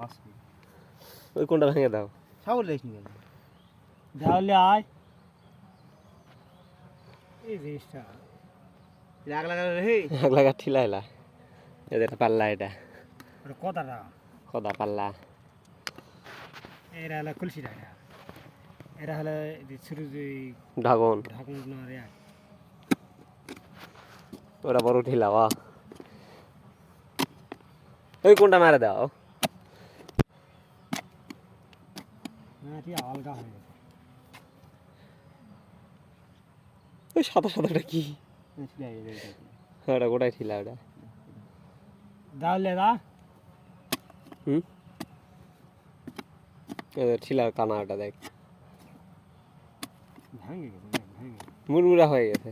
আসবে ওই কোনটা ভেঙে দাও ছাগল লেস নি তাহলে আয় এই জিনিসটা লাগ লাগা রে এক লাগা ঠিলাইলা এদের পাল্লা এটা ওটা কথাটা কদা পাল্লা এরা হলো খুলসিটা এরা হলো ছোটো যে ঢাকন ঢাকুন রে ওরা বড় ঠিলা বা ওই কোনটা মারে দাও না ঠিক আলগা হয়ে গেছে ওই সাদা সাদাটা কি ওটা গোটাই ঠিলা ওটা তাহলে দা হুম এদের ঠিলার কানা ওটা দেখ ভেঙে গেছে ভেঙে মুড়মুড়া হয়ে গেছে